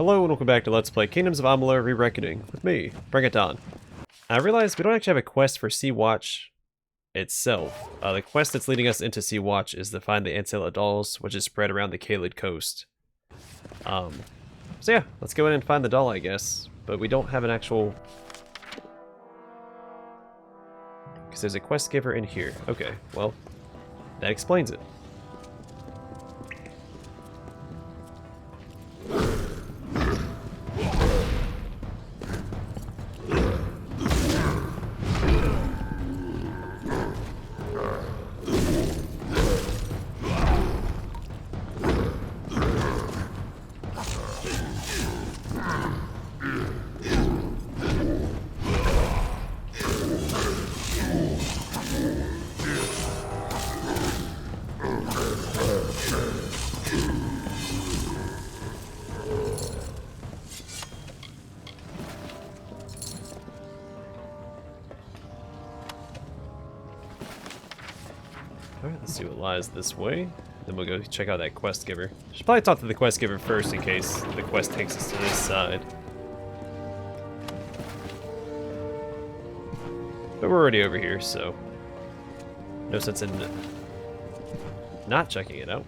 Hello and welcome back to Let's Play Kingdoms of Amalur Re-Reckoning with me, Brigand Hall. I realized we don't actually have a quest for Seawatch itself. The quest that's leading us into Seawatch is to find the Ansilla dolls, which is spread around the Caelid coast. So yeah, let's go in and find the doll, I guess. But we don't have an actual... because there's a quest giver in here. Okay, well, that explains it. Alright, let's see what lies this way. Then we'll go check out that quest giver. Should probably talk to the quest giver first in case the quest takes us to this side. But we're already over here, so no sense in not checking it out.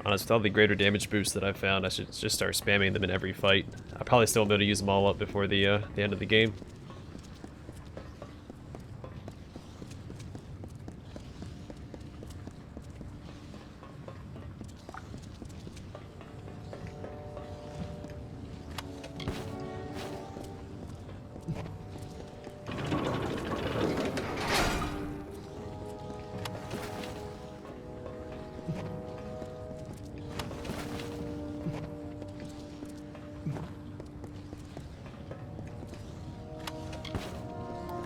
Honest, with all the greater damage boosts that I've found, I should just start spamming them in every fight. I probably still won't be able to use them all up before the end of the game.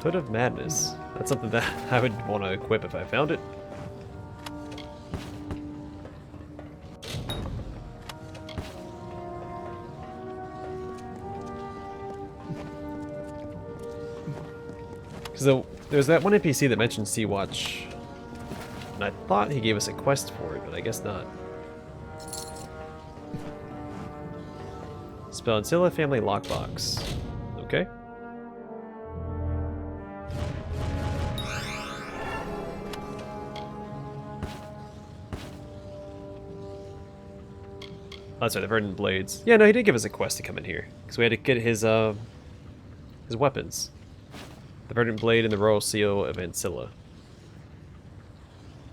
Hood of Madness. That's something that I would want to equip if I found it. Because there's that one NPC that mentioned Seawatch, and I thought he gave us a quest for it, but I guess not. Spell Ansilla Family Lockbox. Okay. Oh, that's right, the Verdant Blades. Yeah, no, he did give us a quest to come in here. Because we had to get his weapons. The Verdant Blade and the Royal Seal of Ansilla.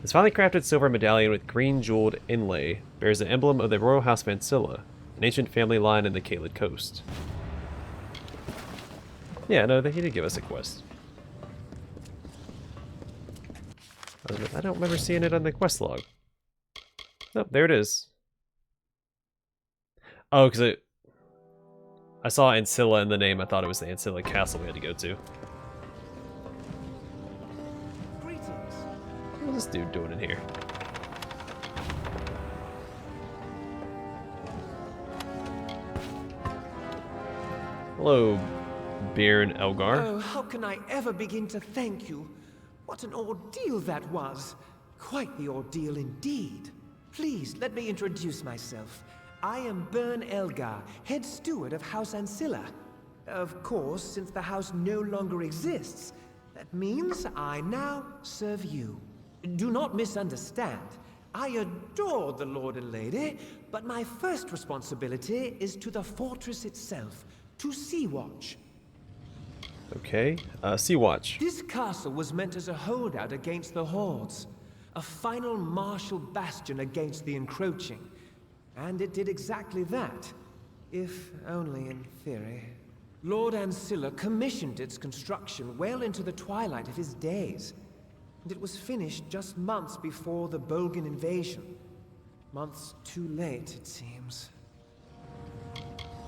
This finely crafted silver medallion with green jeweled inlay bears the emblem of the Royal House of Ansilla, an ancient family line in the Caelid coast. Yeah, no, he did give us a quest. I don't remember seeing it on the quest log. Oh, there it is. Oh, because I saw Ansilla in the name. I thought it was the Ansilla Castle we had to go to. Greetings. What's this dude doing in here? Hello, Baron Elgar. Oh, how can I ever begin to thank you? What an ordeal that was. Quite the ordeal indeed. Please, let me introduce myself. I am Baron Elgar, head steward of House Ansilla. Of course, since the house no longer exists, that means I now serve you. Do not misunderstand. I adore the Lord and Lady, but my first responsibility is to the fortress itself, to Seawatch. Okay, Seawatch. This castle was meant as a holdout against the hordes, a final martial bastion against the encroaching. And it did exactly that, if only in theory. Lord Ansilla commissioned its construction well into the twilight of his days, and it was finished just months before the Bolgan invasion. Months too late, it seems.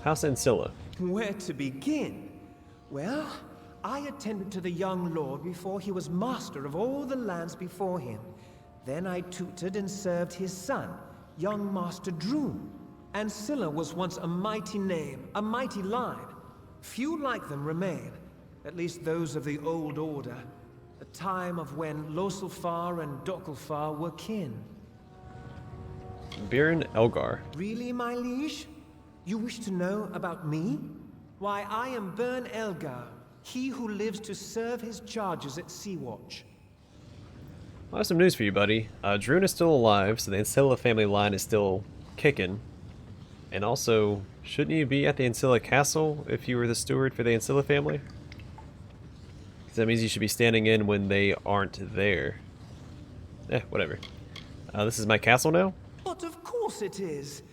House Ansilla. Where to begin? Well, I attended to the young lord before he was master of all the lands before him. Then I tutored and served his son, young Master Droom. Ansilla was once a mighty name, a mighty line. Few like them remain, at least those of the old order. The time of when Loselfar and Dokelfar were kin. Biren Elgar. Really, my liege? You wish to know about me? Why, I am Bern Elgar, he who lives to serve his charges at Seawatch. I have some news for you, buddy. Droon is still alive, so the Ansilla family line is still kicking. And also, shouldn't you be at the Ansilla castle if you were the steward for the Ansilla family? Because that means you should be standing in when they aren't there. Whatever. This is my castle now? But of course it is.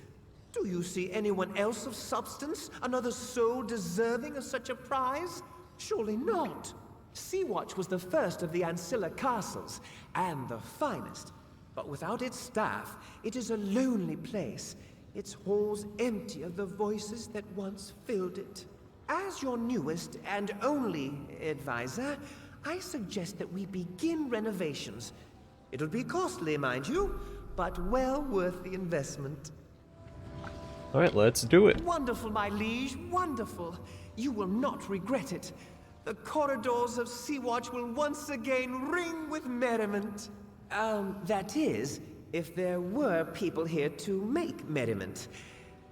Do you see anyone else of substance? Another soul deserving of such a prize? Surely not. Seawatch was the first of the Ansilla castles, and the finest. But without its staff, it is a lonely place. Its halls empty of the voices that once filled it. As your newest and only advisor, I suggest that we begin renovations. It'll be costly, mind you, but well worth the investment. Alright, let's do it. Wonderful, my liege, wonderful. You will not regret it. The corridors of Seawatch will once again ring with merriment. That is, if there were people here to make merriment.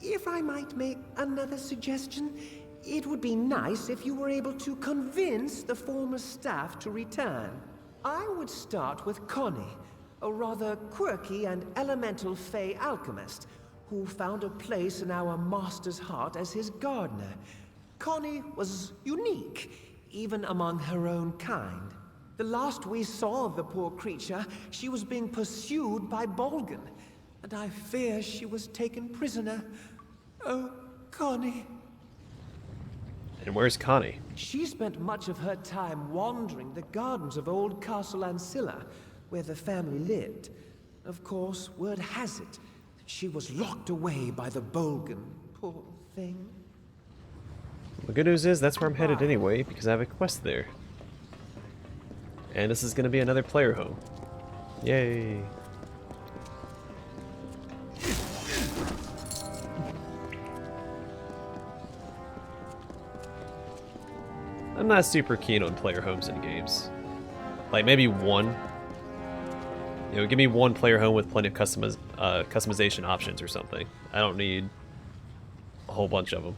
If I might make another suggestion, it would be nice if you were able to convince the former staff to return. I would start with Connie, a rather quirky and elemental fey alchemist, who found a place in our master's heart as his gardener. Connie was unique, even among her own kind. The last we saw of the poor creature, she was being pursued by Bolgan, and I fear she was taken prisoner. Oh, Connie. And where's Connie? She spent much of her time wandering the gardens of old Castle Ansilla, where the family lived. Of course, word has it, she was locked away by the Bolgan, poor thing. The good news is that's where I'm headed anyway, because I have a quest there. And this is going to be another player home. Yay! I'm not super keen on player homes in games. Like, maybe one. You know, give me one player home with plenty of customization options or something. I don't need a whole bunch of them.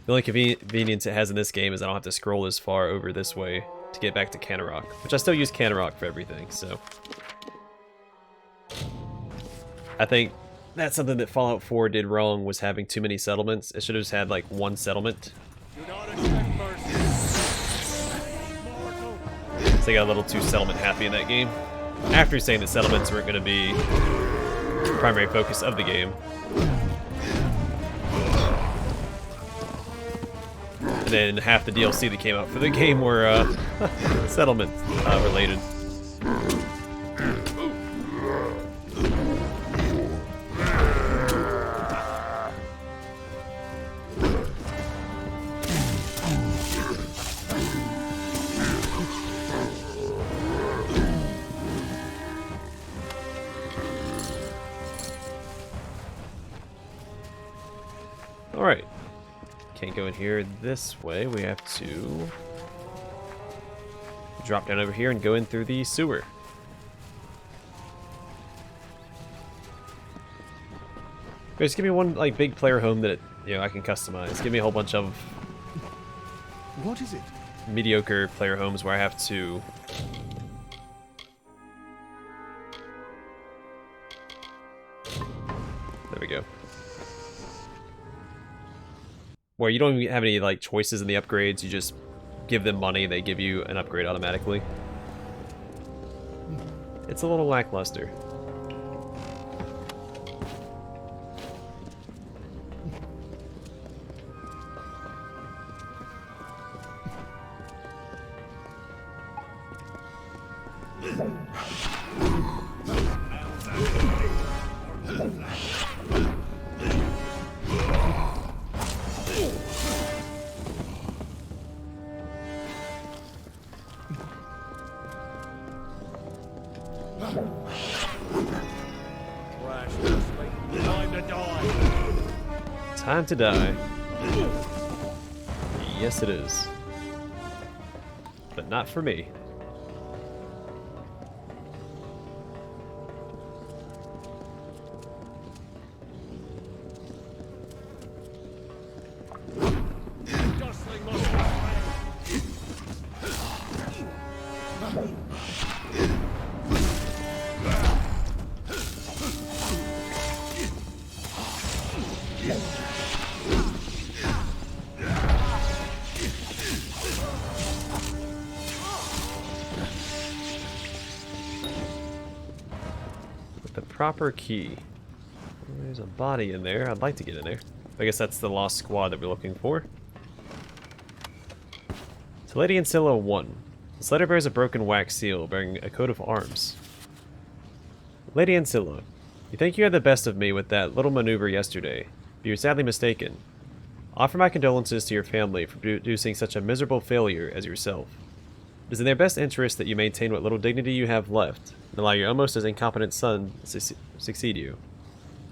The only convenience it has in this game is I don't have to scroll as far over this way to get back to Canarok, which I still use Canarok for everything, so. I think that's something that Fallout 4 did wrong, was having too many settlements. It should have just had like one settlement. So they got a little too settlement happy in that game. After saying that settlements weren't going to be the primary focus of the game. And then half the DLC that came out for the game were settlement related. Alright. Can't go in here this way. We have to drop down over here and go in through the sewer. Just give me one like big player home that I can customize. Give me a whole bunch of what is it? Mediocre player homes where I have to there we go. Where you don't even have any like choices in the upgrades, you just give them money, they give you an upgrade automatically. It's a little lackluster. Time to die. Yes, it is. But not for me. Proper key. There's a body in there. I'd like to get in there. I guess that's the lost squad that we're looking for. To Lady Ansilla 1. This letter bears a broken wax seal bearing a coat of arms. Lady Ansilla, you think you had the best of me with that little maneuver yesterday, but you're sadly mistaken. Offer my condolences to your family for producing such a miserable failure as yourself. It is in their best interest that you maintain what little dignity you have left, and allow your almost as incompetent son to succeed you.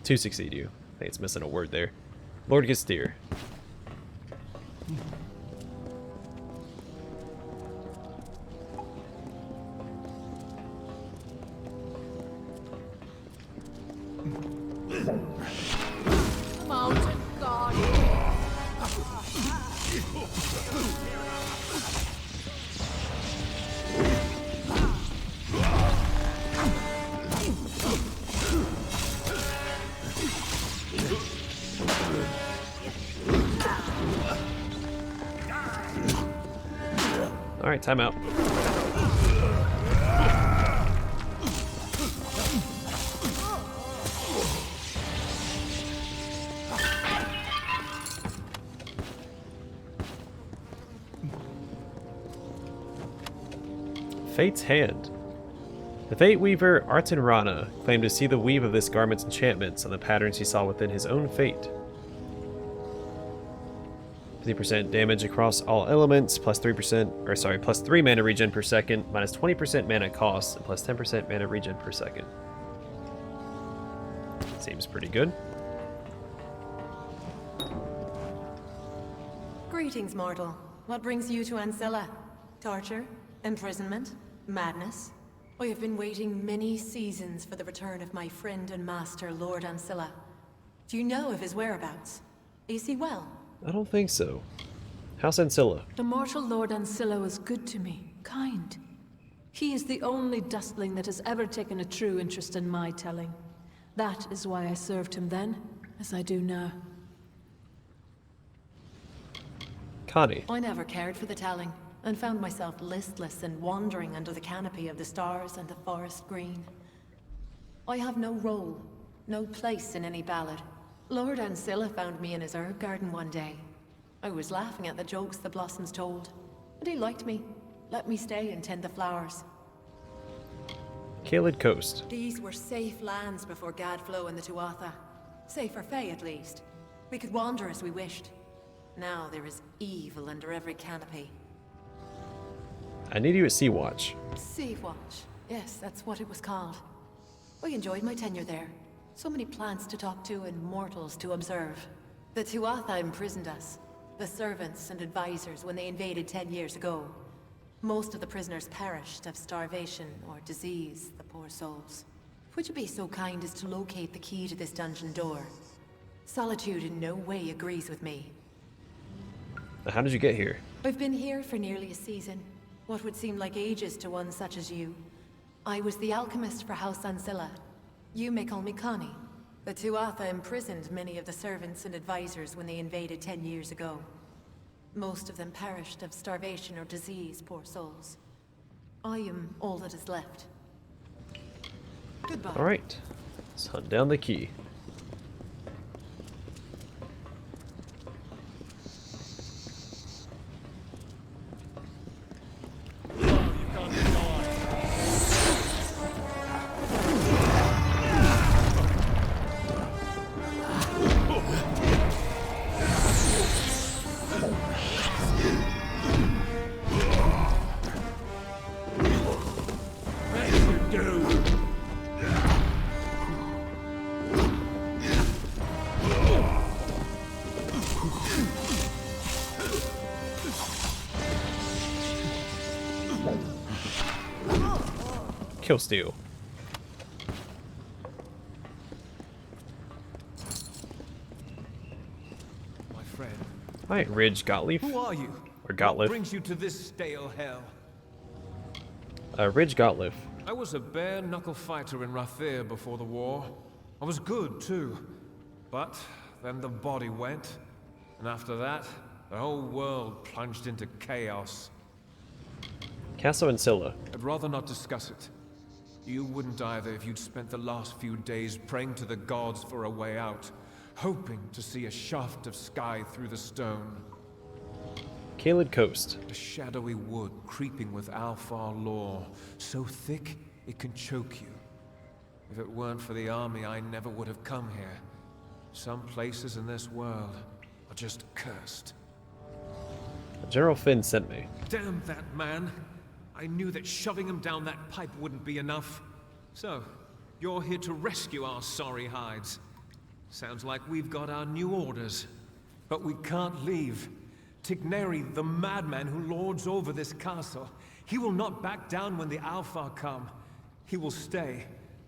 I think it's missing a word there. Lord Gestir. Mountain God. Alright, time out. Fate's Hand. The Fate Weaver Arten Rana claimed to see the weave of this garment's enchantments on the patterns he saw within his own fate. 50% damage across all elements, plus 3 mana regen per second, minus 20% mana cost, and plus 10% mana regen per second. Seems pretty good. Greetings, mortal. What brings you to Ansilla? Torture? Imprisonment? Madness? I have been waiting many seasons for the return of my friend and master, Lord Ansilla. Do you know of his whereabouts? Is he well? I don't think so. House Ansilla. The mortal Lord Ansilla was good to me, kind. He is the only dustling that has ever taken a true interest in my telling. That is why I served him then, as I do now. Connie. I never cared for the telling, and found myself listless and wandering under the canopy of the stars and the forest green. I have no role, no place in any ballad. Lord Ansilla found me in his herb garden one day. I was laughing at the jokes the blossoms told, and he liked me, let me stay and tend the flowers. Caelid Coast. These were safe lands before Gadflow and the Tuatha. Safe for Fae, at least. We could wander as we wished. Now there is evil under every canopy. I need you at Seawatch. Seawatch. Yes, that's what it was called. I enjoyed my tenure there. So many plants to talk to and mortals to observe. The Tuatha imprisoned us, the servants and advisors, when they invaded 10 years ago. Most of the prisoners perished of starvation or disease, the poor souls. Would you be so kind as to locate the key to this dungeon door? Solitude in no way agrees with me. How did you get here? I've been here for nearly a season. What would seem like ages to one such as you. I was the alchemist for House Ansilla. You may call me Connie. The Tuatha imprisoned many of the servants and advisors when they invaded 10 years ago. Most of them perished of starvation or disease, poor souls. I am all that is left. Goodbye. Alright. Let's hunt down the key. kill steal. My friend, Hi, Ridge Gottlieb. who are you? Or Gottlieb. What brings you to this stale hell? Ridge Gottlieb. I was a bare-knuckle fighter in Rathir before the war. I was good, too. But then the body went, and after that, the whole world plunged into chaos. Castle Ansilla. I'd rather not discuss it. You wouldn't either if you'd spent the last few days praying to the gods for a way out, hoping to see a shaft of sky through the stone. Caelid Coast. A shadowy wood creeping with Alfar lore, so thick it can choke you. If it weren't for the army, I never would have come here. Some places in this world are just cursed. General Finn sent me. Damn that man! I knew that shoving him down that pipe wouldn't be enough. So, you're here to rescue our sorry hides. Sounds like we've got our new orders. But we can't leave. Tigneri, the madman who lords over this castle, he will not back down when the Alfar come. He will stay,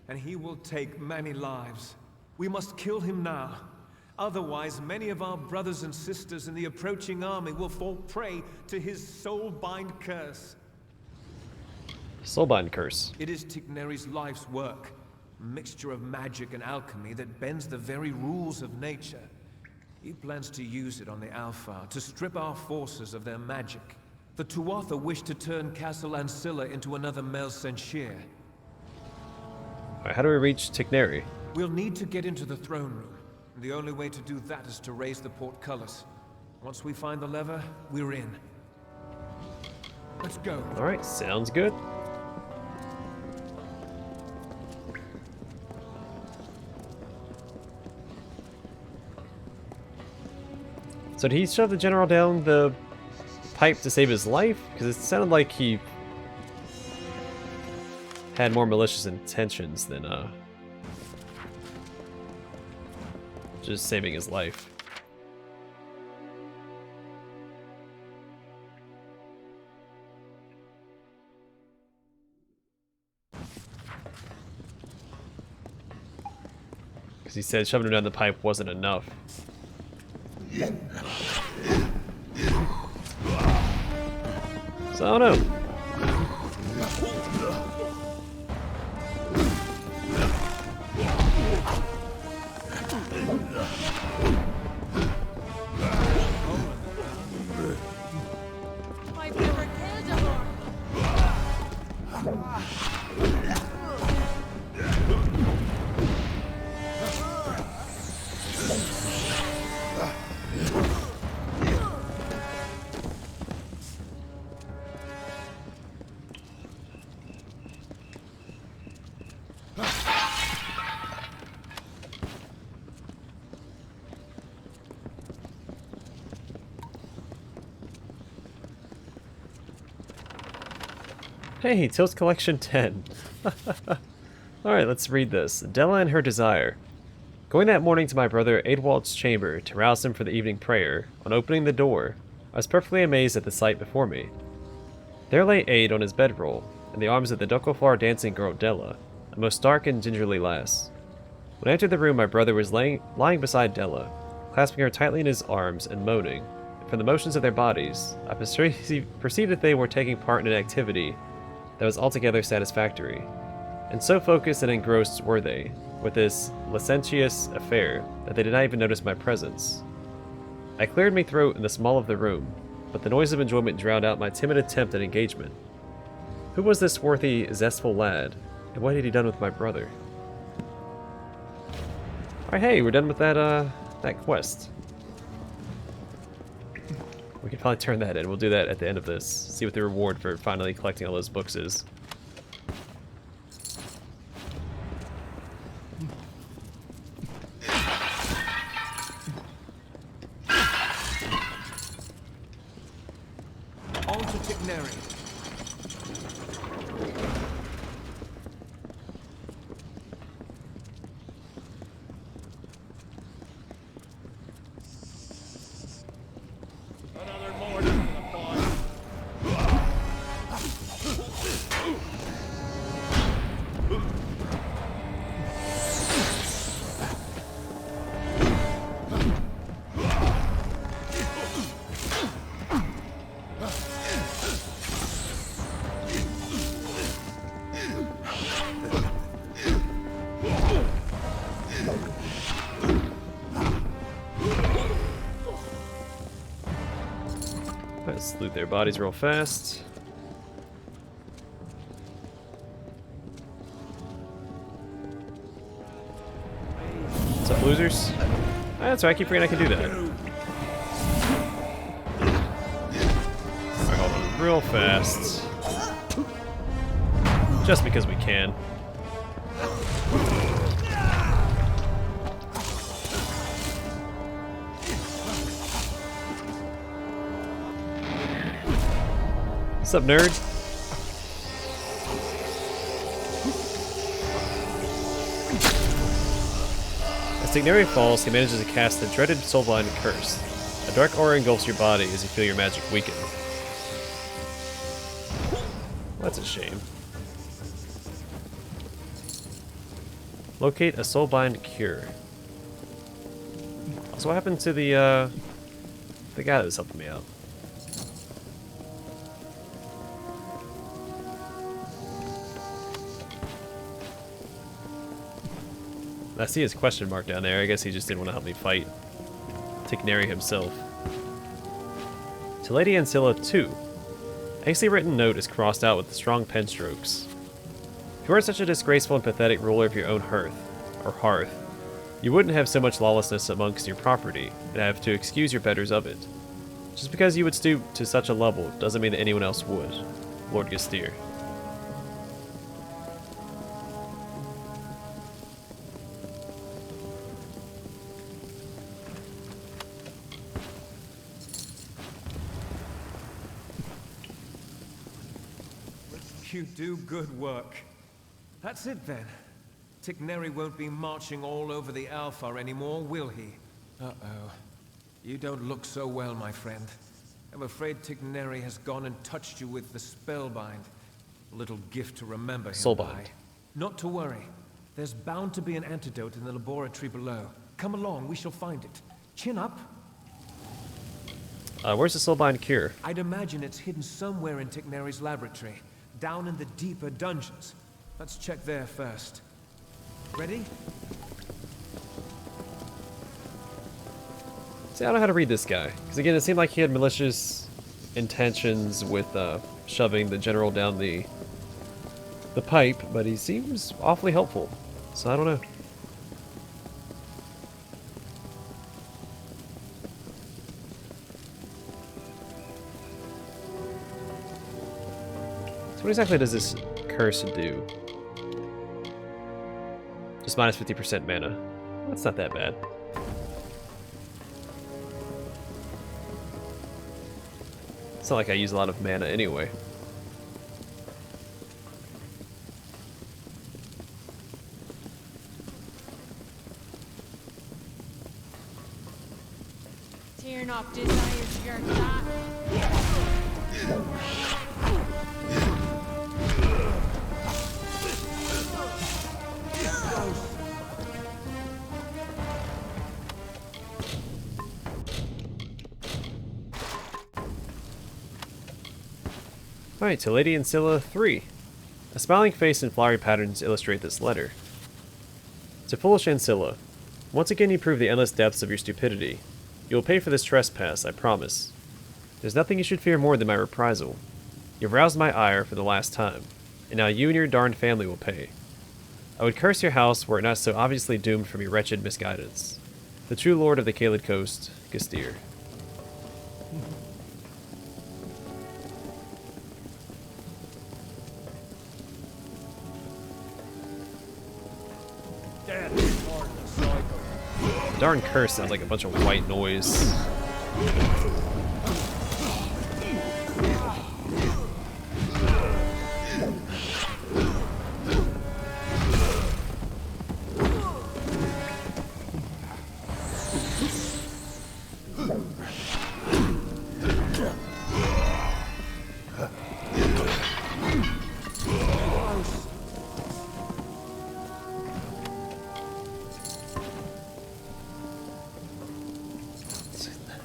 and he will take many lives. We must kill him now. Otherwise, many of our brothers and sisters in the approaching army will fall prey to his soulbind curse. Soulbind Curse. It is Tigneri's life's work, a mixture of magic and alchemy that bends the very rules of nature. He plans to use it on the Alfar to strip our forces of their magic. The Tuatha wish to turn Castle Ansilla into another Mel Senshir. Alright, how do we reach Tigneri? We'll need to get into the throne room. And the only way to do that is to raise the portcullis. Once we find the lever, we're in. Let's go. Alright, sounds good. So did he shove the general down the pipe to save his life? Because it sounded like he had more malicious intentions than just saving his life. Because he said shoving him down the pipe wasn't enough. So I don't know. I've never killed a lord. Hey, Tales Collection 10. Alright, let's read this. Della and her desire. Going that morning to my brother Adewald's chamber to rouse him for the evening prayer, on opening the door, I was perfectly amazed at the sight before me. There lay Ade on his bedroll, in the arms of the Dokoflar dancing girl Della, a most dark and gingerly lass. When I entered the room, my brother was lying beside Della, clasping her tightly in his arms and moaning, and from the motions of their bodies, I perceived that they were taking part in an activity that was altogether satisfactory. And so focused and engrossed were they with this licentious affair that they did not even notice my presence. I cleared my throat in the small of the room, but the noise of enjoyment drowned out my timid attempt at engagement. Who was this swarthy, zestful lad, and what had he done with my brother? Alright, hey, we're done with that quest. We can probably turn that in. We'll do that at the end of this. See what the reward for finally collecting all those books is. On to Tigneri. Another morning in the pond. loot their bodies real fast. What's up, losers? Ah, that's right, I keep forgetting I can do that. Alright, hold on real fast. Just because we can. What's up, nerd? As Tigneri falls, he manages to cast the dreaded Soulblind Curse. A dark aura engulfs your body as you feel your magic weaken. That's a shame. Locate a Soulblind Cure. So what happened to the guy that was helping me out? I see his question mark down there. I guess he just didn't want to help me fight Tigneri himself. To Lady Ansilla 2. A hastily written note is crossed out with strong pen strokes. If you weren't such a disgraceful and pathetic ruler of your own hearth, you wouldn't have so much lawlessness amongst your property, and have to excuse your betters of it. Just because you would stoop to such a level doesn't mean that anyone else would. Lord Gastir. You do good work. That's it then. Tigneri won't be marching all over the Alpha anymore, will he? Uh-oh. You don't look so well, my friend. I'm afraid Tigneri has gone and touched you with the Spellbind. A little gift to remember him Soulbind. by. Not to worry. There's bound to be an antidote in the laboratory below. Come along, we shall find it. Chin up. Where's the Soulbind Cure? I'd imagine it's hidden somewhere in Tigneri's laboratory. Down in the deeper dungeons. Let's check there first. Ready? See, I don't know how to read this guy. Because again, it seemed like he had malicious intentions with shoving the general down the pipe, but he seems awfully helpful. So I don't know. So what exactly does this curse do? Just minus 50% mana. That's not that bad. It's not like I use a lot of mana anyway. Tearing off desires your thought. Alright, to Lady Ansilla 3. A smiling face and flowery patterns illustrate this letter. To foolish Ansilla, once again you prove the endless depths of your stupidity. You will pay for this trespass, I promise. There's nothing you should fear more than my reprisal. You've roused my ire for the last time, and now you and your darned family will pay. I would curse your house were it not so obviously doomed from your wretched misguidance. The true lord of the Caelid Coast, Gastir. Darn curse sounds like a bunch of white noise.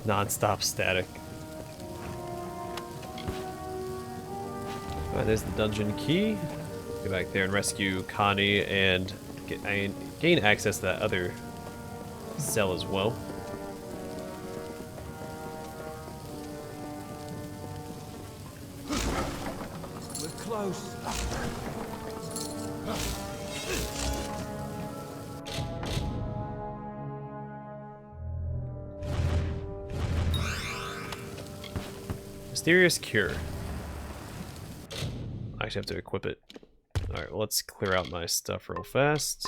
Non-stop static. Alright, there's the dungeon key. Go back there and rescue Connie and gain access to that other cell as well. Mysterious cure. I actually have to equip it. Alright, well, let's clear out my stuff real fast.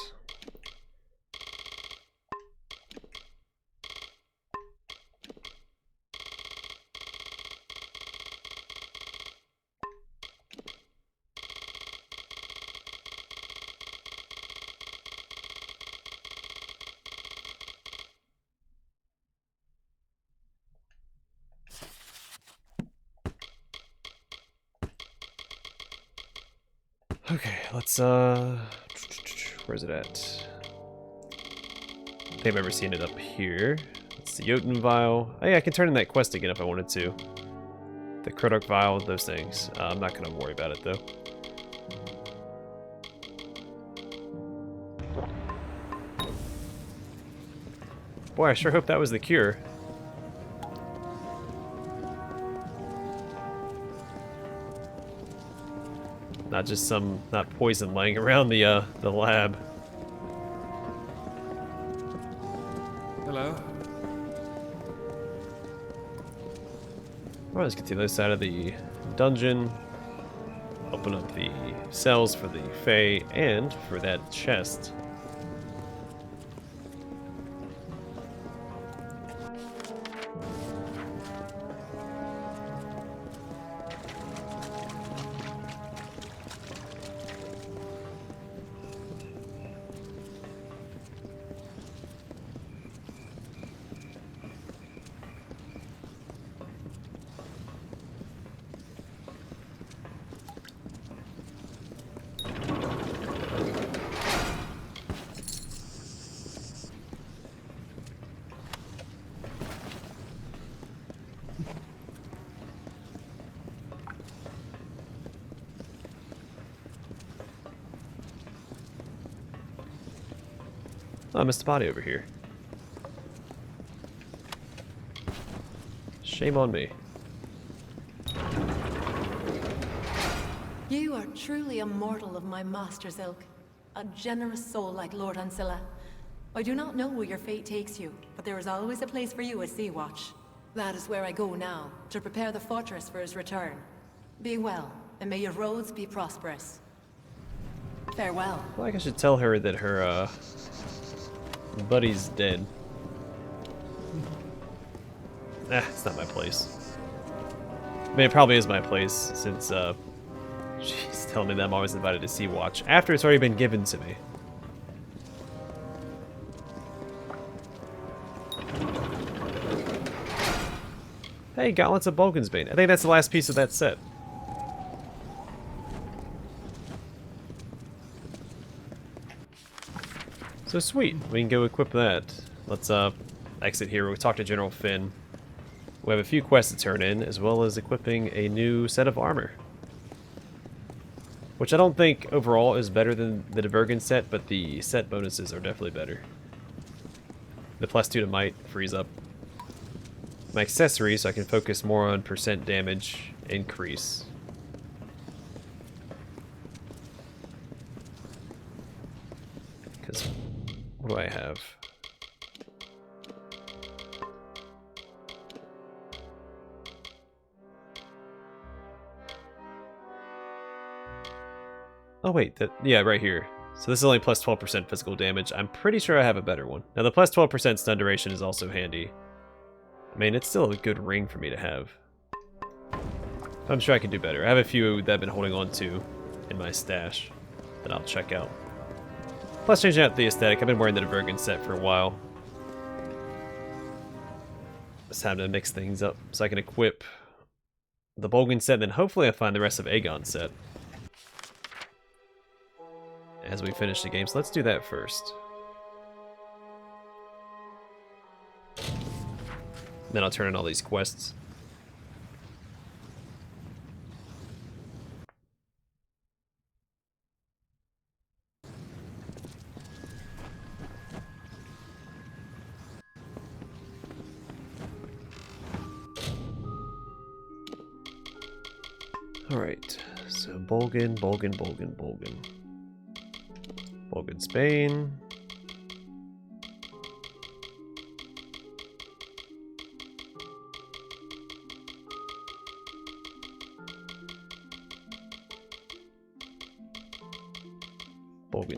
Okay, let's where's it at? I think I've ever seen it up here. It's the Jotun Vial. Oh yeah, I can turn in that quest again if I wanted to. The Krodok Vial, those things. I'm not gonna worry about it though. Boy, I sure hope that was the cure. Not just some, not poison laying around the lab. Hello. Well, let's get to the other side of the dungeon. Open up the cells for the Fae and for that chest. Oh, I missed a body over here. Shame on me. You are truly a mortal of my master's ilk. A generous soul like Lord Ansilla. I do not know where your fate takes you, but there is always a place for you at Seawatch. That is where I go now, to prepare the fortress for his return. Be well, and may your roads be prosperous. Farewell. Well, I should tell her that her buddy's dead. It's not my place. I mean, it probably is my place, since she's telling me that I'm always invited to Seawatch after it's already been given to me. Hey, Gauntlets of Bolgensbane. I think that's the last piece of that set. So sweet, we can go equip that. Let's exit here. We'll talk to General Finn. We have a few quests to turn in, as well as equipping a new set of armor. Which I don't think overall is better than the Divergen set, but the set bonuses are definitely better. The +2 to might frees up my accessories so I can focus more on % damage increase. Because what do I have? Oh wait, yeah, right here. So this is only plus 12% physical damage. I'm pretty sure I have a better one. Now the plus 12% stun duration is also handy. I mean, it's still a good ring for me to have. I'm sure I can do better. I have a few that I've been holding on to in my stash that I'll check out. Plus changing out the aesthetic. I've been wearing the Divergen set for a while. It's time to mix things up so I can equip the Bolgan set, and then hopefully I find the rest of Aegon set as we finish the game. So let's do that first. Then I'll turn in all these quests. Alright, so Bolgan, Spain.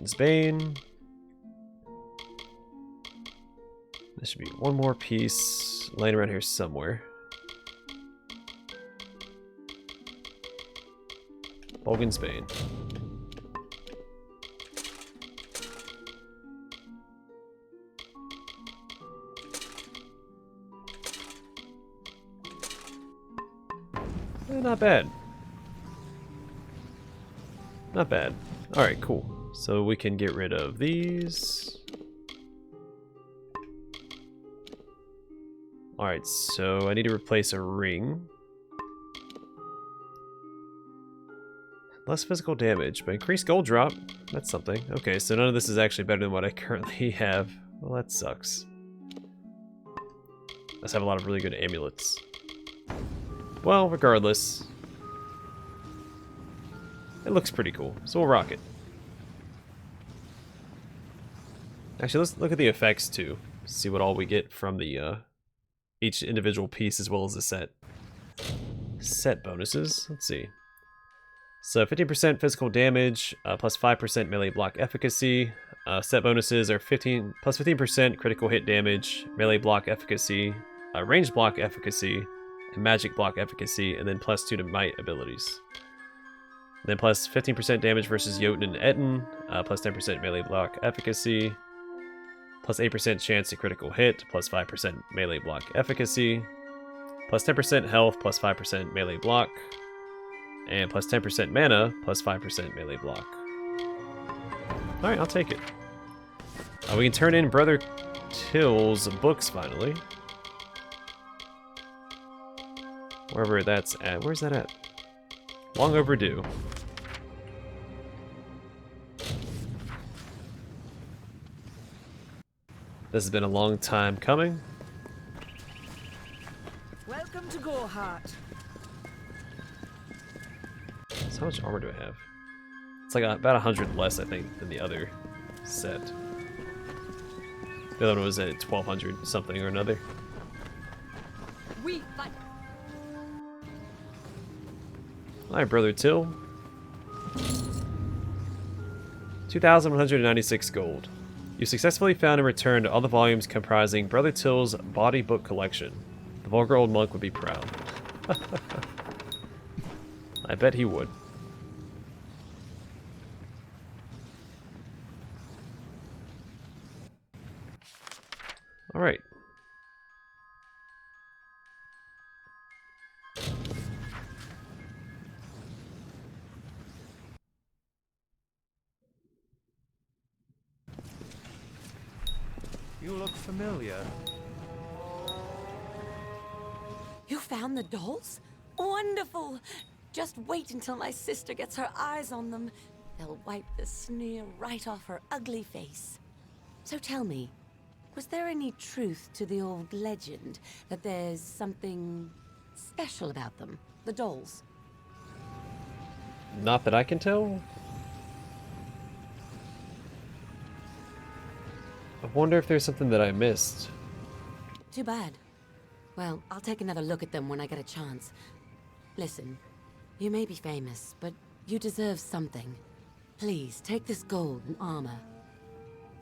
Vulcan's Bane. There should be one more piece laying around here somewhere. Vulcan's Bane. Not bad. Not bad. Alright, cool. So we can get rid of these. Alright, so I need to replace a ring. Less physical damage, but increased gold drop. That's something. Okay, so none of this is actually better than what I currently have. Well, that sucks. Let's have a lot of really good amulets. Well, regardless, it looks pretty cool, so we'll rock it. Actually, let's look at the effects too. See what all we get from the each individual piece as well as the set. Set bonuses. Let's see. So 15% physical damage, plus 5% melee block efficacy. Set bonuses are plus 15% critical hit damage, melee block efficacy, ranged block efficacy, and magic block efficacy, and then plus 2 to might abilities. And then plus 15% damage versus Jotun and Etten, plus 10% melee block efficacy, plus 8% chance to critical hit, plus 5% melee block efficacy, plus 10% health, plus 5% melee block, and plus 10% mana, plus 5% melee block. Alright, I'll take it. We can turn in Brother Till's books finally. Wherever that's at. Where's that at? Long overdue. This has been a long time coming. Welcome to Gorehart. So how much armor do I have? It's like about 100 less, I think, than the other set. The other one was at 1200 something or another. We fight. Hi, Brother Till. 2,196 gold. You successfully found and returned all the volumes comprising Brother Till's body book collection. The vulgar old monk would be proud. I bet he would. Alright. You look familiar. You found the dolls? Wonderful! Just wait until my sister gets her eyes on them. They'll wipe the sneer right off her ugly face. So tell me, was there any truth to the old legend that there's something special about them, the dolls? Not that I can tell. I wonder if there's something that I missed. Too bad. Well, I'll take another look at them when I get a chance. Listen, you may be famous, but you deserve something. Please, take this gold and armor.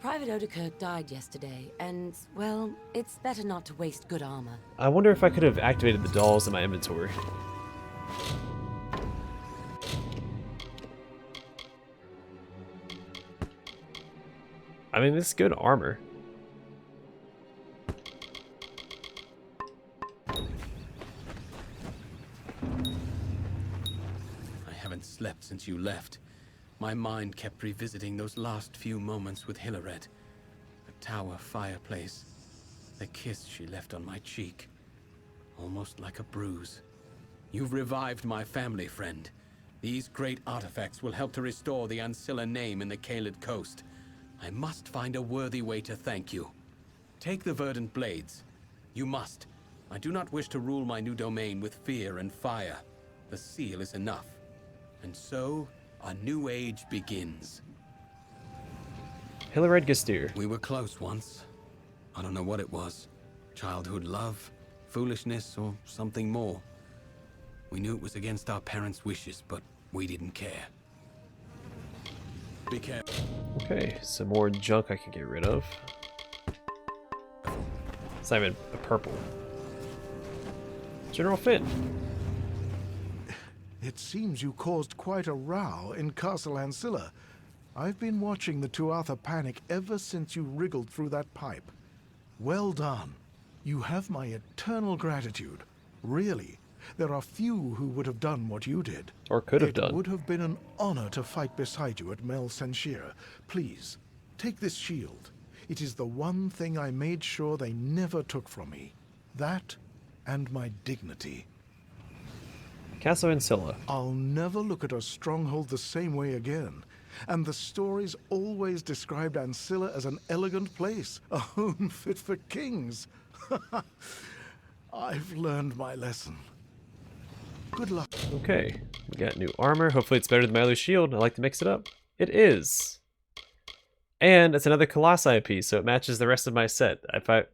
Private Odekirk died yesterday, and, well, it's better not to waste good armor. I wonder if I could have activated the dolls in my inventory. I mean, this is good armor. I haven't slept since you left. My mind kept revisiting those last few moments with Hilaret. The tower fireplace. The kiss she left on my cheek. Almost like a bruise. You've revived my family, friend. These great artifacts will help to restore the Ansilla name in the Caelid coast. I must find a worthy way to thank you. Take the verdant blades. You must. I do not wish to rule my new domain with fear and fire. The seal is enough. And so, a new age begins. Hilared Gestir. We were close once. I don't know what it was. Childhood love, foolishness, or something more. We knew it was against our parents' wishes, but we didn't care. Be careful. Okay, some more junk I can get rid of. It's not even a purple. General Finn. It seems you caused quite a row in Castle Ansilla. I've been watching the Tuatha panic ever since you wriggled through that pipe. Well done. You have my eternal gratitude. Really, there are few who would have done what you did. Or could have It done. would have been an honor to fight beside you at Mel Senshir. Please, take this shield. It is the one thing I made sure they never took from me. That and my dignity. Castle Ansilla. I'll never look at a stronghold the same way again. And the stories always described Ansilla as an elegant place, a home fit for kings. I've learned my lesson. Good luck. Okay, we got new armor. Hopefully it's better than my other shield. I like to mix it up. It is. And it's another Colossi piece, so it matches the rest of my set. If I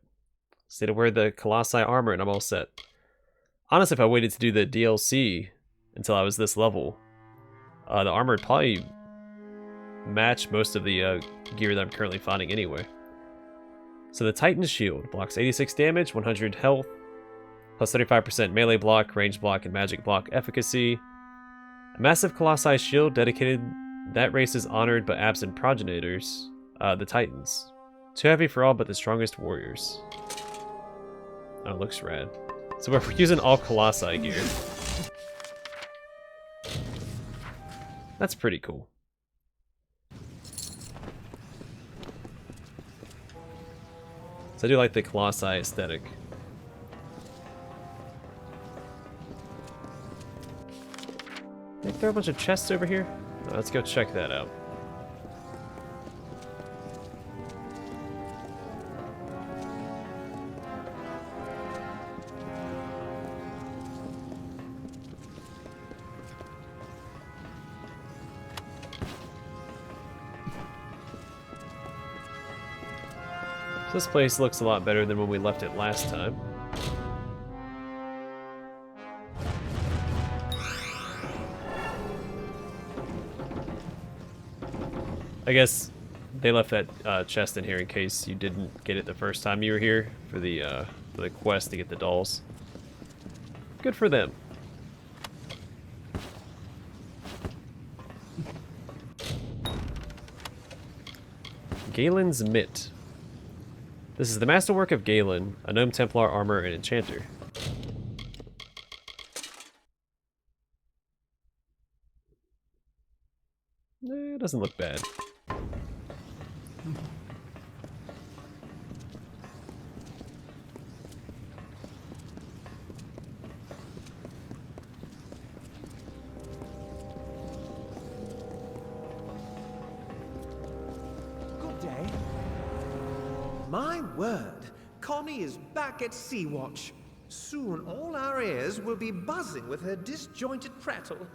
say to wear the Colossi armor and I'm all set. Honestly, if I waited to do the DLC until I was this level, the armor would probably match most of the gear that I'm currently finding anyway. So the Titan's shield blocks 86 damage, 100 health, plus 35% melee block, range block, and magic block efficacy. A massive Colossi shield dedicated that race's honored but absent progenitors, the Titans. Too heavy for all but the strongest warriors. Oh, it looks rad. So we're using all Colossi gear. That's pretty cool. So I do like the Colossi aesthetic. Did they throw a bunch of chests over here? Oh, let's go check that out. This place looks a lot better than when we left it last time. I guess they left that chest in here in case you didn't get it the first time you were here for the quest to get the dolls. Good for them. Galen's Mitt. This is the masterwork of Galen, a gnome Templar armor and enchanter. It doesn't look bad. Good day. My word, Connie is back at Seawatch. Soon all our ears will be buzzing with her disjointed prattle.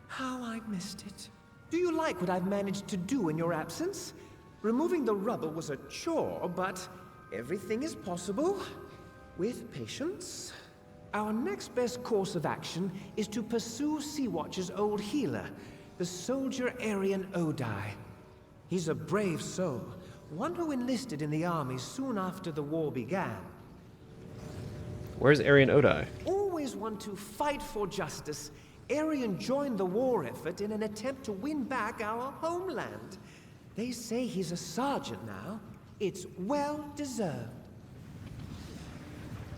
How I missed it. Do you like what I've managed to do in your absence? Removing the rubble was a chore, but everything is possible with patience. Our next best course of action is to pursue Seawatch's old healer, the soldier Arian Odai. He's a brave soul, one who enlisted in the army soon after the war began. Where's Arian Odai? Always one to fight for justice, Arian joined the war effort in an attempt to win back our homeland. They say he's a sergeant now. It's well deserved.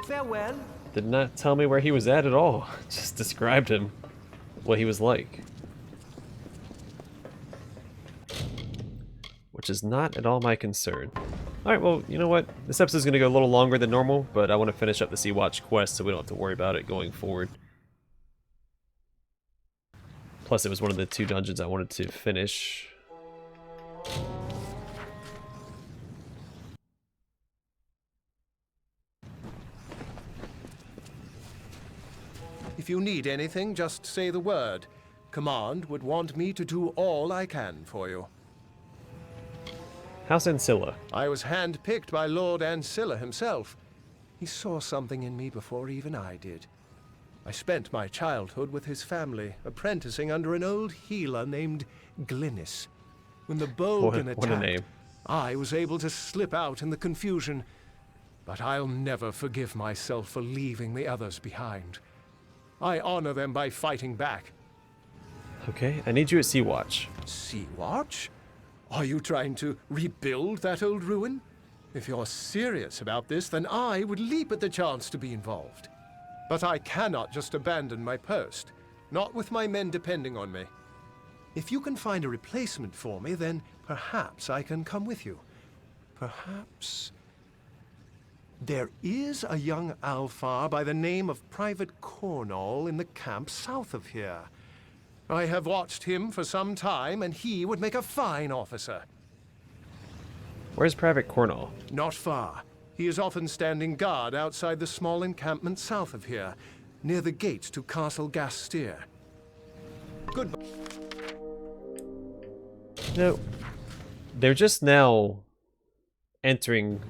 Farewell. Did not tell me where he was at all. Just described him, what he was like. Which is not at all my concern. Alright, well, you know what? This episode's going to go a little longer than normal, but I want to finish up the Seawatch quest so we don't have to worry about it going forward. Plus, it was one of the 2 dungeons I wanted to finish. If you need anything, just say the word. Command would want me to do all I can for you. House Ansilla. I was handpicked by Lord Ansilla himself. He saw something in me before even I did. I spent my childhood with his family, apprenticing under an old healer named Glynis. When the Bolgan What a attacked, name. I was able to slip out in the confusion. But I'll never forgive myself for leaving the others behind. I honor them by fighting back. Okay, I need you at Seawatch. Seawatch? Are you trying to rebuild that old ruin? If you're serious about this, then I would leap at the chance to be involved. But I cannot just abandon my post, not with my men depending on me. If you can find a replacement for me, then perhaps I can come with you. Perhaps... There is a young Alfar by the name of Private Cornall in the camp south of here. I have watched him for some time, and he would make a fine officer. Where's Private Cornall? Not far. He is often standing guard outside the small encampment south of here, near the gates to Castle Ansilla. Goodbye. No. They're just now entering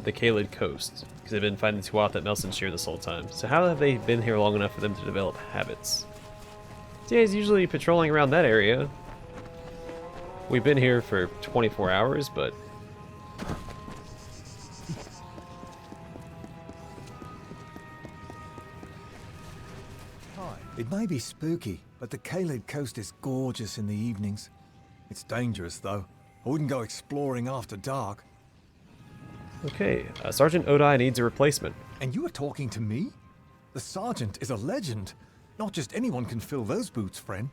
the Caelid coast, because they've been finding Tuatha at Melsenshire this whole time. So how have they been here long enough for them to develop habits? Yeah, he's usually patrolling around that area. We've been here for 24 hours, but... It may be spooky, but the Caelid coast is gorgeous in the evenings. It's dangerous, though. I wouldn't go exploring after dark. Okay, Sergeant Odai needs a replacement. And you are talking to me? The sergeant is a legend. Not just anyone can fill those boots, friend.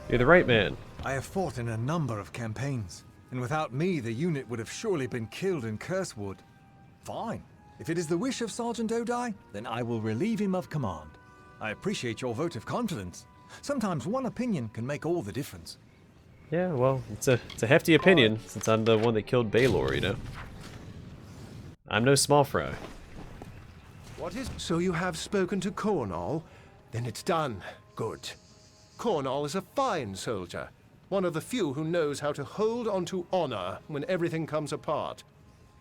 You're the right man. I have fought in a number of campaigns, and without me, the unit would have surely been killed in Cursewood. Fine. If it is the wish of Sergeant Odai, then I will relieve him of command. I appreciate your vote of confidence. Sometimes one opinion can make all the difference. Yeah, well, it's a hefty opinion, since I'm the one that killed Baelor, you know. I'm no small fry. What is... So you have spoken to Cornall? Then it's done. Good. Cornall is a fine soldier. One of the few who knows how to hold on to honor when everything comes apart.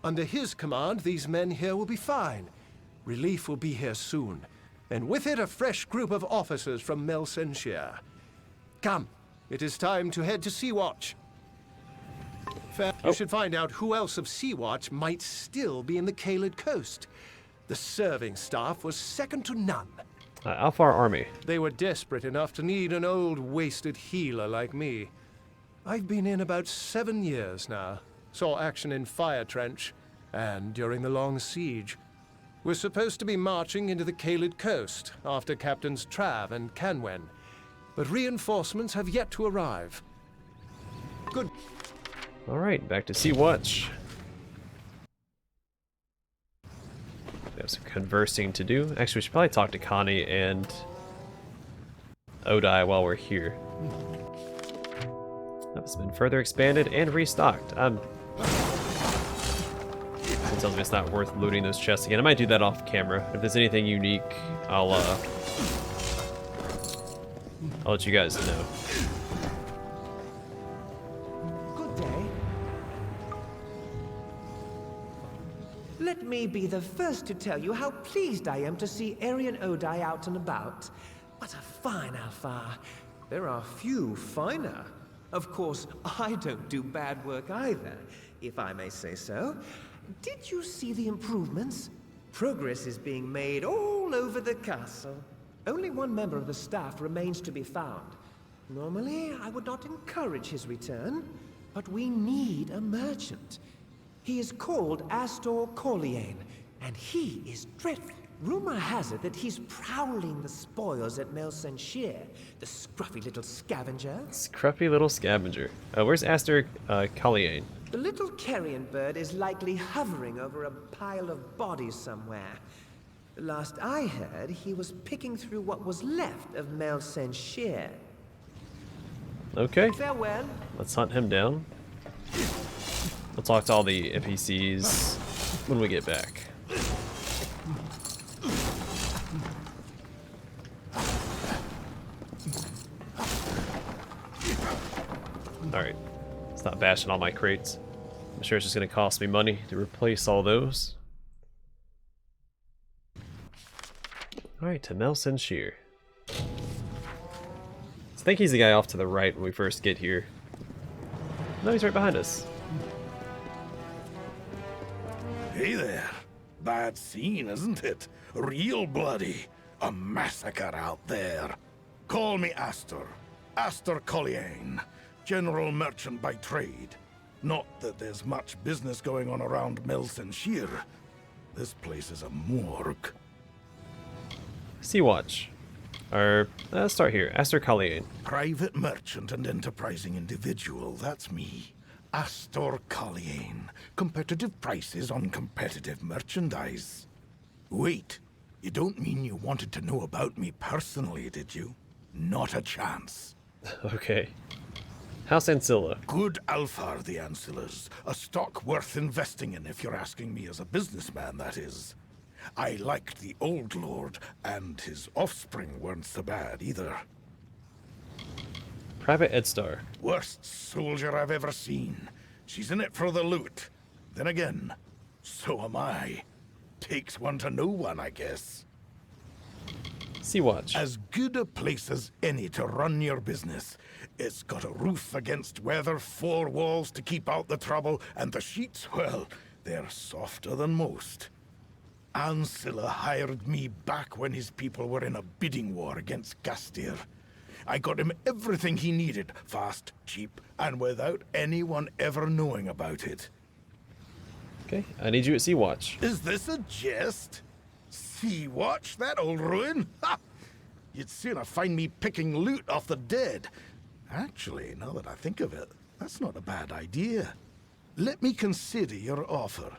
Under his command, these men here will be fine. Relief will be here soon. And with it, a fresh group of officers from Melsenshire. Come, it is time to head to Seawatch. You should find out who else of Seawatch might still be in the Caelid coast. The serving staff was second to none. Alfar Army. They were desperate enough to need an old, wasted healer like me. I've been in about 7 years now. Saw action in Fire Trench, and during the long siege. We're supposed to be marching into the Caelid coast after Captains Trav and Canwen, but reinforcements have yet to arrive. Good. Alright, back to Seawatch. We have some conversing to do. Actually, we should probably talk to Connie and Odai while we're here. That's been further expanded and restocked. It tells me it's not worth looting those chests again. I might do that off camera. If there's anything unique, I'll let you guys know. Good day. Let me be the first to tell you how pleased I am to see Arian Odai out and about. What a fine Alfar. There are few finer. Of course, I don't do bad work either, if I may say so. Did you see the improvements? Progress is being made all over the castle. Only one member of the staff remains to be found. Normally, I would not encourage his return, but we need a merchant. He is called Astor Corleane, and he is dreadful. Rumor has it that he's prowling the spoils at Melsenshire, the scruffy little scavenger. Scruffy little scavenger. Where's Astor Corleane? The little carrion bird is likely hovering over a pile of bodies somewhere. The last I heard, he was picking through what was left of Melsenshire. Okay. Farewell. Let's hunt him down. We'll talk to all the NPCs when we get back. Alright. Stop bashing all my crates. I'm sure it's just going to cost me money to replace all those. Alright, to Melsenshire. I think he's the guy off to the right when we first get here. No, he's right behind us. Hey there. Bad scene, isn't it? Real bloody. A massacre out there. Call me Astor. Astor Colliane. General merchant by trade. Not that there's much business going on around Melsenshire. This place is a morgue. Seawatch. Or, let's start here. Astor Colliane. Private merchant and enterprising individual, that's me. Astor Colliane. Competitive prices on competitive merchandise. Wait, you don't mean you wanted to know about me personally, did you? Not a chance. Okay. House Ansilla. Good Alfar, the Ancillas. A stock worth investing in if you're asking me as a businessman, that is. I liked the old lord, and his offspring weren't so bad either. Private Edstar. Worst soldier I've ever seen. She's in it for the loot. Then again, so am I. Takes one to know one, I guess. Seawatch. As good a place as any to run your business. It's got a roof against weather, 4 walls to keep out the trouble, and the sheets, well, they're softer than most. Ansilla hired me back when his people were in a bidding war against Gastir. I got him everything he needed, fast, cheap, and without anyone ever knowing about it. Okay, I need you at Seawatch. Is this a jest? Seawatch, that old ruin? Ha! You'd sooner find me picking loot off the dead. Actually, now that I think of it, that's not a bad idea. Let me consider your offer.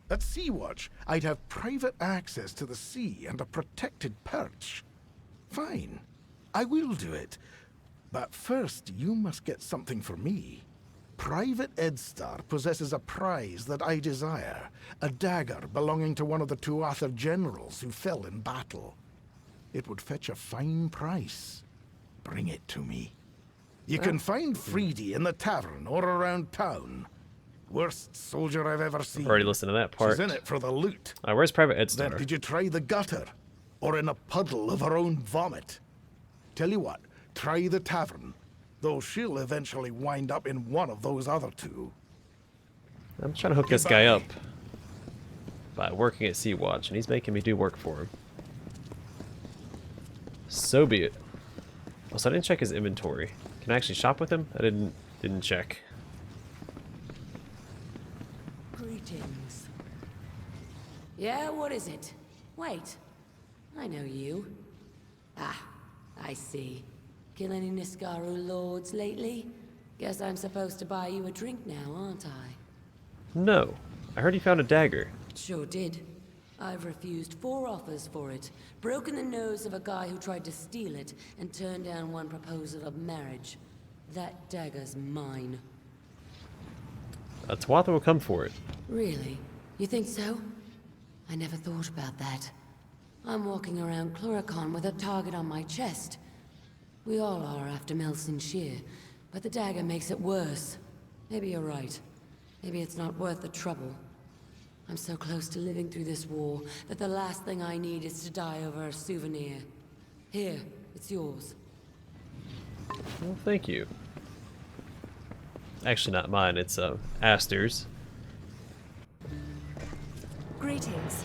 At Seawatch, I'd have private access to the sea and a protected perch. Fine, I will do it. But first, you must get something for me. Private Edstar possesses a prize that I desire. A dagger belonging to one of the Tuatha generals who fell in battle. It would fetch a fine price. Bring it to me. You can find Freedy in the tavern or around town. Worst soldier I've ever seen. I've already listened to that part. She's in it for the loot. Where's Private Edstar? Then did you try the gutter? Or in a puddle of her own vomit? Tell you what, try the tavern. Though she'll eventually wind up in one of those other two. I'm trying to hook this guy up by working at Seawatch, and he's making me do work for him. So be it. Also, I didn't check his inventory. Can I actually shop with him? I didn't check. Greetings. Yeah, what is it? Wait, I know you. Ah, I see. Kill any Niskaru lords lately? Guess I'm supposed to buy you a drink now, aren't I? No. I heard he found a dagger. Sure did. I've refused 4 offers for it, broken the nose of a guy who tried to steal it, and turned down one proposal of marriage. That dagger's mine. Tuatha will come for it. Really? You think so? I never thought about that. I'm walking around Chloricon with a target on my chest. We all are after Melsenshire, but the dagger makes it worse. Maybe you're right. Maybe it's not worth the trouble. I'm so close to living through this war that the last thing I need is to die over a souvenir. Here, it's yours. Well, thank you. Actually, not mine. It's Astor's. Greetings.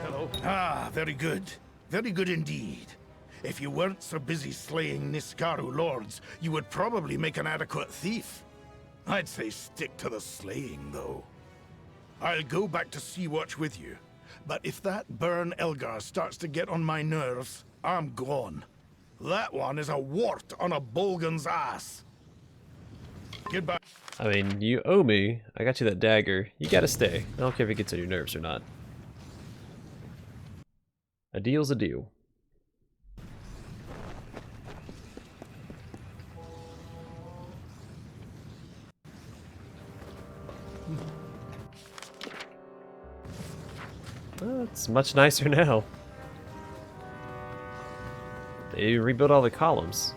Hello. Ah, very good. Very good indeed. If you weren't so busy slaying Niskaru lords, you would probably make an adequate thief. I'd say stick to the slaying, though. I'll go back to Seawatch with you. But if that Burn Elgar starts to get on my nerves, I'm gone. That one is a wart on a Bolgan's ass. Goodbye. I mean, you owe me. I got you that dagger. You gotta stay. I don't care if it gets on your nerves or not. A deal's a deal. Well, it's much nicer now. They rebuilt all the columns.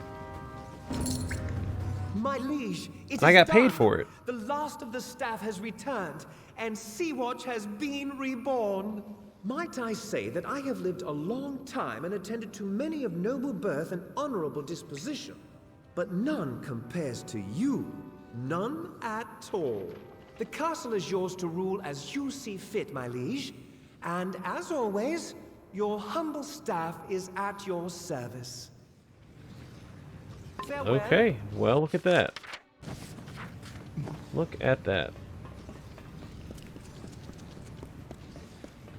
My liege, it And I is got paid done. for it. The last of the staff has returned, and Seawatch has been reborn. Might I say that I have lived a long time and attended to many of noble birth and honorable disposition, but none compares to you. None at all. The castle is yours to rule as you see fit, my liege. And as always, your humble staff is at your service. Farewell. Okay, well, look at that. Look at that.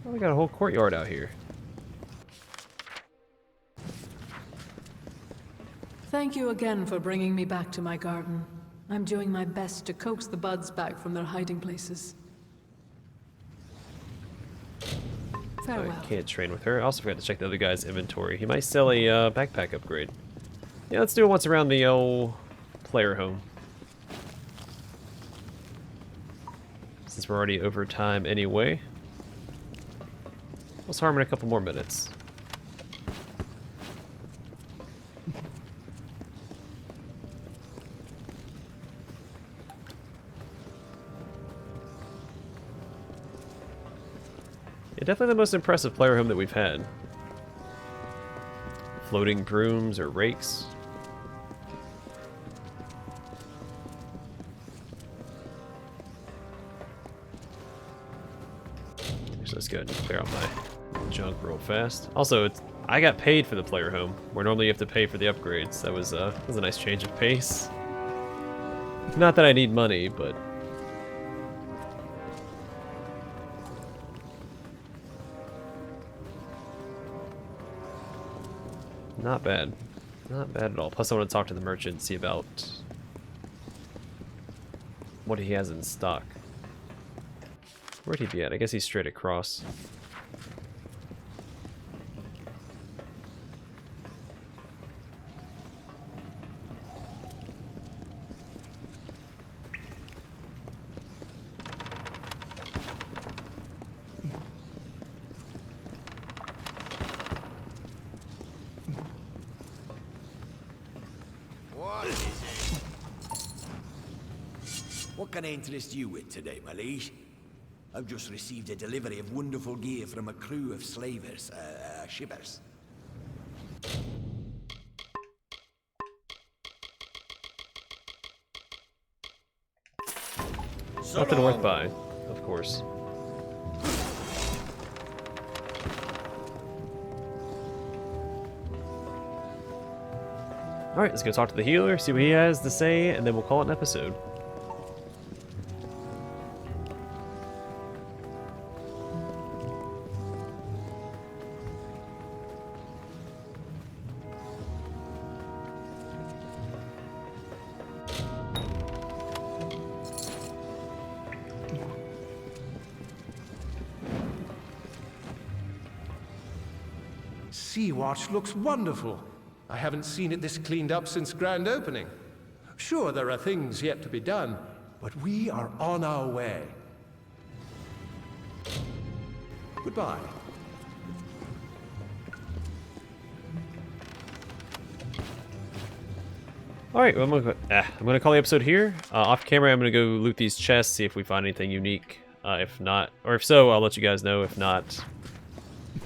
Oh, we got a whole courtyard out here. Thank you again for bringing me back to my garden. I'm doing my best to coax the buds back from their hiding places. Farewell. I can't train with her. I also forgot to check the other guy's inventory. He might sell a backpack upgrade. Yeah, let's do it once around the old player home. Since we're already over time anyway. Let's harm in a couple more minutes. Yeah, definitely the most impressive player home that we've had. Floating brooms or rakes. So let's go ahead and clear out my junk real fast. Also, I got paid for the player home, where normally you have to pay for the upgrades. That was a nice change of pace. Not that I need money, but not bad. Not bad at all. Plus I want to talk to the merchant and see about what he has in stock. Where'd he be at? I guess he's straight across. What can I interest you with today, my liege? I've just received a delivery of wonderful gear from a crew of slavers, shippers. Nothing worth buying, of course. Alright, let's go talk to the healer, see what he has to say, and then we'll call it an episode. Seawatch looks wonderful. I haven't seen it this cleaned up since grand opening. Sure, there are things yet to be done, but we are on our way. Goodbye. Alright, well, I'm gonna call the episode here. Off camera, I'm gonna go loot these chests, see if we find anything unique. If not, or if so, I'll let you guys know. If not,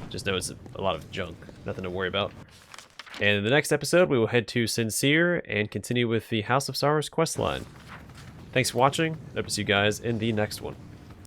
just know it's a lot of junk. Nothing to worry about. And in the next episode, we will head to Sincere and continue with the House of Sorrows questline. Thanks for watching. Hope to see you guys in the next one.